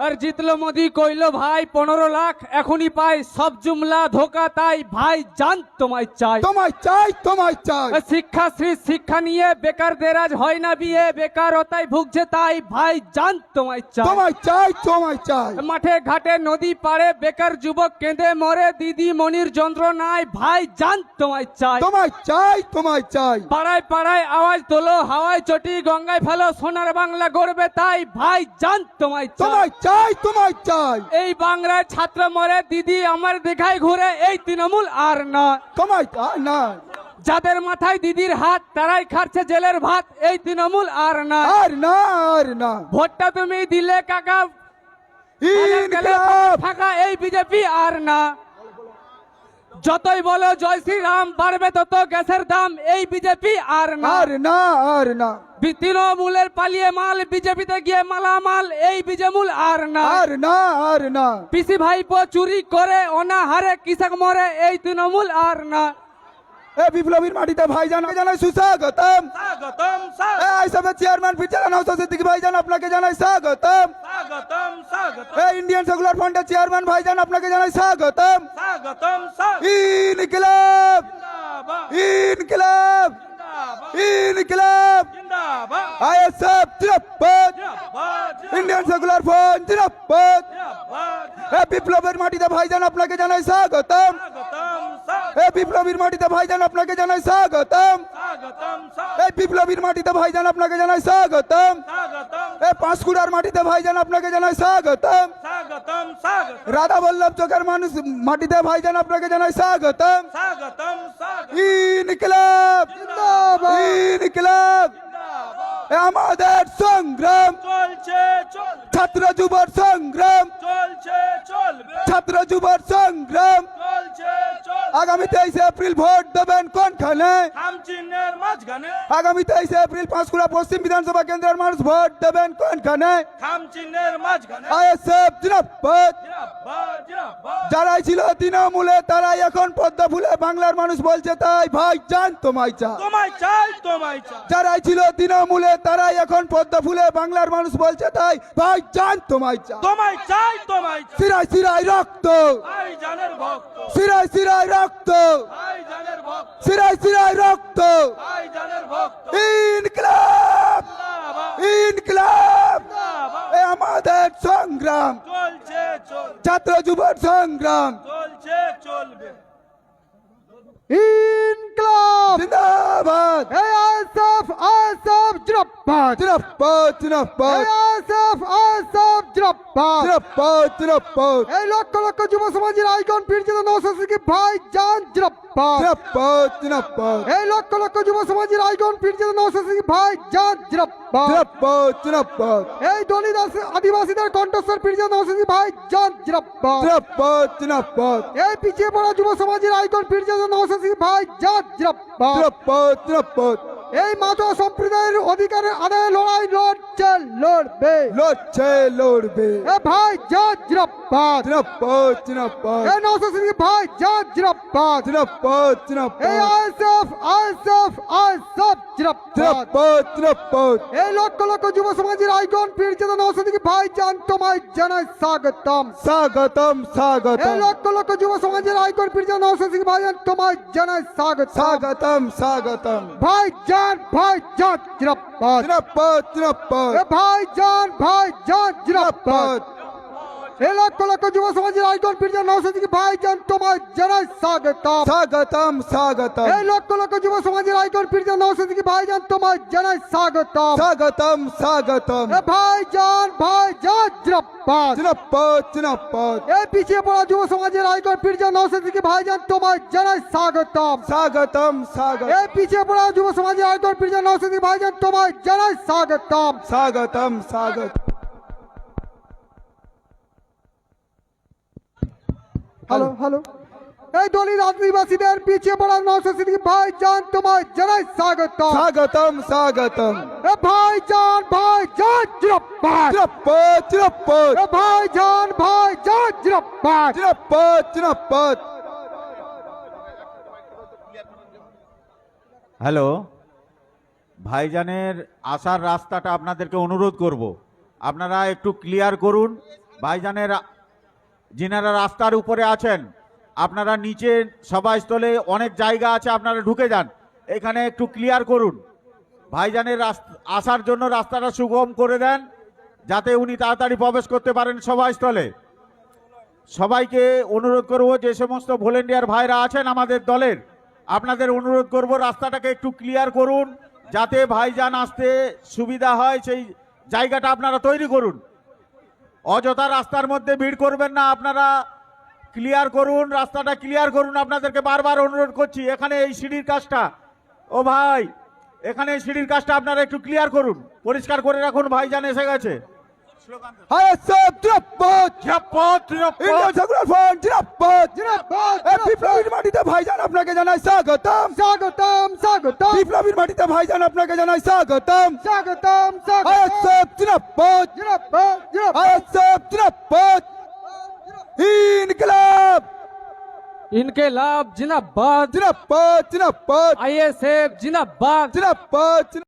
আর জিতলো মোদি কইলো ভাই 15 লাখ এখনই পাই সব জুমলা ধোকা তাই ভাই জান তোমায় চাই শিক্ষাশ্রী শিক্ষা নিয়ে বেকারদের আজ হয় না বিয়ে বেকারতায় ভুগছে তাই ভাই জান তোমায় চাই মাঠে ঘাটে নদী পাড়ে বেকার যুবক কেঁদে মরে দিদি মনির যন্ত্রণায় ভাই জান তোমায় চাই পাড়ায় পাড়ায় আওয়াজ তোলো হাওয়ায় চটি গঙ্গায় ফেলো সোনার বাংলা গড়বে তাই ভাই জান তোমায় চাই এই বাংলার ছাত্র মরে দিদি আমার দেখায় ঘুরে এই তৃণমূল আর না যাদের মাথায় দিদির হাত তারাই খাচ্ছে জেলের ভাত এই তৃণমূল আর না ভোটটা তুমি দিলে কাকা ফাঁকা এই বিজেপি আর না যতই বলো জয় শ্রীরাম বাড়বে তত গ্যাসের দাম এই বিজেপি আর না তৃণমূলের পালিয়ে মাল বিজেপিতে গিয়ে মালামাল এই বিজেমূল আর না পিসি ভাইপো চুরি করে অনাহারে কৃষক মরে এই তৃণমূল আর না বিপ্লবীর মাটিতে ভাইজান জানাই সুস্বাগতম চেয়ারম্যান সিদ্দিকী ভাইজান আপনাকে জানাই স্বাগতম ইন্ডিয়ান সেকুলার ফ্রন্টের চেয়ারম্যান ভাইজান আপনাকে জানাই স্বাগতম ইনকিলাব ইনকিলাব ইনকিলাব আইএসএফ জিন্দাবাদ ইন্ডিয়ান সেকুলার ফ্রন্ট জিন্দাবাদ বিপ্লবের মাটিতে ভাইজান আপনাকে জানাই স্বাগতম বিপ্লবীর মাটিতে ভাইজান আপনাকে জানাই স্বাগতম বিপ্লবীর মাটিতে ভাইজান আপনাকে জানাই স্বাগতম পাঁশকুড়ার মাটিতে ভাইজান আপনাকে জানাই স্বাগতম রাধা বল্লভ চোখের মানুষ মাটিতে ভাইজান আপনাকে জানাই স্বাগতম ইনকিলাব ইনকিলাব আমাদের সংগ্রাম চলছে ছাত্র যুবর সংগ্রাম ছাত্র যুবর সংগ্রাম আগামী 23 এপ্রিল ভোট দেবেন কোনখানে আগামী 23 এপ্রিল পাঁশকুড়া পশ্চিম বিধানসভা কেন্দ্রের মানুষ ভোট দেবেন কোনখানে আইএসএফ জিন্দাবাদ যারাই ছিল তৃণমূলে তারাই এখন পদ্মা ফুলে বাংলার মানুষ বলছে তাই ভাই জান তোমায় চাই যারাই ছিল তৃণমূলে তারাই এখন পদ্মা ফুলে বাংলার মানুষ বলছে তাই ভাই জান তোমায় চাই সিরাই সিরাই রক্ত সিরাই সিরাই রক্ত সিরাই সিরাই রক্ত ইনকিলাব ইনকিলাব আমাদের সংগ্রাম ছাত্র যুবর সংগ্রাম ইনকিলাব জিন্দাবাদ আইএসএফ আইএসএফ জিন্দাবাদ জিন্দাবাদ জিন্দাবাদ আইএসএফ আইএসএফ জিন্দাবাদ জিন্দাবাদ জিন্দাবাদ এই লক্ষ লক্ষ যুব সমাজের আইকন পীরজাদা নওশাদ সিদ্দিকী ভাই জান জিন্দাবাদ জিন্দাবাদ জিন্দাবাদ এই লক্ষ লক্ষ যুব সমাজের আইকন পীরজাদা নওশাদ সিদ্দিকী ভাই জান জিন্দাবাদ জিন্দাবাদ জিন্দাবাদ এই দলিত আদিবাসীদের কণ্ঠস্বর পীরজাদা নওশাদ সিদ্দিকী ভাই জান জিন্দাবাদ জিন্দাবাদ জিন্দাবাদ এই পিছিয়ে পড়া যুব সমাজের আইকন পীরজাদা নওশাদ সিদ্দিকী ভাই জান জিন্দাবাদ জিন্দাবাদ জিন্দাবাদ এই মাতা সম্প্রদায়ের অধিকারের আদায়ে লড়াই লড়বে লড়বে এ ভাই জান জিন্দাবাদ জিন্দাবাদ জিন্দাবাদ এই নওশাদ সিদ্দিকী ভাই জান জিন্দাবাদ জিন্দাবাদ এই জিন্দাবাদ আইএসএফ আইএসএফ আইএসএফ জিন্দাবাদ জিন্দাবাদ জিন্দাবাদ এই লক্ষ লক্ষ যুব সমাজের আইকন পীরজাদা নওশাদ সিদ্দিকী ভাই জান তোমায় জানাই স্বাগতম স্বাগতম এই স্বাগতম লক্ষ লক্ষ যুব সমাজের আইকন পীরজাদা নওশাদ সিদ্দিকী ভাই জান তোমায় জানাই স্বাগতম স্বাগতম স্বাগতম ভাই জান জিন্দাবাদ জিন্দাবাদ জিন্দাবাদ এ ভাই জান জিন্দাবাদ এই লক্ষ লক্ষ যুব সমাজের আইকন পীরজাদা নওশাদ সিদ্দিকী ভাই জান তোমায় জানাই স্বাগতম স্বাগতম স্বাগতম এই লক্ষ লক্ষ যুব সমাজের আইকন পীরজাদা নওশাদ সিদ্দিকী ভাই জান তোমায় জানাই স্বাগতম স্বাগতম স্বাগতম এ ভাই জান জিন্দাবাদ জিন্দাবাদ জিন্দাবাদ এই পিছিয়ে পড়া যুব সমাজের আইকন পীরজাদা নওশাদ সিদ্দিকী ভাই জান তোমায় জানাই স্বাগতম স্বাগতম স্বাগতম এই পিছিয়ে পড়া যুব সমাজের আইকন পীরজাদা নওশাদ সিদ্দিকী ভাই জান তোমায় জানাই স্বাগতম স্বাগতম স্বাগতম হ্যালো হ্যালো এই দলিত আদিবাসীদের পিছিয়ে পড়া নওশাদ সিদ্দিকী ভাই জান তোমায় জানাই স্বাগতম স্বাগতম স্বাগতম এ ভাই জান জিন্দাবাদ জিন্দাবাদ জিন্দাবাদ এ ভাই জান জিন্দাবাদ জিন্দাবাদ জিন্দাবাদ হ্যালো ভাইজানের আসার রাস্তাটা আপনাদেরকে অনুরোধ করব আপনারা একটু ক্লিয়ার করুন। ভাইজানের যিনারা রাস্তার উপরে আছেন, আপনারা নিচে সভাস্থলে অনেক জায়গা আছে, আপনারা ঢুকে যান, এখানে একটু ক্লিয়ার করুন। ভাইজানের আসার জন্য রাস্তাটা সুগম করে দেন, যাতে উনি তাড়াতাড়ি প্রবেশ করতে পারেন সভাস্থলে। সবাইকে অনুরোধ করব, যে সমস্ত ভলেন্টিয়ার ভাইরা আছেন আমাদের দলের, আপনাদের অনুরোধ করব রাস্তাটাকে একটু ক্লিয়ার করুন, যাতে ভাইজান আসতে সুবিধা হয়, সেই জায়গাটা আপনারা তৈরি করুন। অযথা রাস্তার মধ্যে ভিড় করবেন না, আপনারা ক্লিয়ার করুন, রাস্তাটা ক্লিয়ার করুন। আপনাদেরকে বারবার অনুরোধ করছি, এখানে এই সিঁড়ির কাজটা, ও ভাই, এখানে এই সিঁড়ির কাজটা আপনারা একটু ক্লিয়ার করুন, পরিষ্কার করে রাখুন, ভাইজান এসে গেছে। আইএসএফ জিন্দাবাদ, জিন্দাবাদ, জিন্দাবাদ। ইন্ডিয়ান সেকুলার ফ্রন্ট জিন্দাবাদ, জিন্দাবাদ। বিপ্লবীর মাটিতে ভাইজান আপনাকে জানাই স্বাগতম, স্বাগতম, স্বাগতম। বিপ্লবীর মাটিতে ভাইজান আপনাকে জানাই স্বাগতম, স্বাগতম, স্বাগতম। আইএসএফ জিন্দাবাদ, জিন্দাবাদ, জিন্দাবাদ। আইএসএফ জিন্দাবাদ, ইনকিলাব ইনকিলাব জিন্দাবাদ, জিন্দাবাদ, জিন্দাবাদ, আইএসএফ জিন্দাবাদ। জিন্দাবাদ।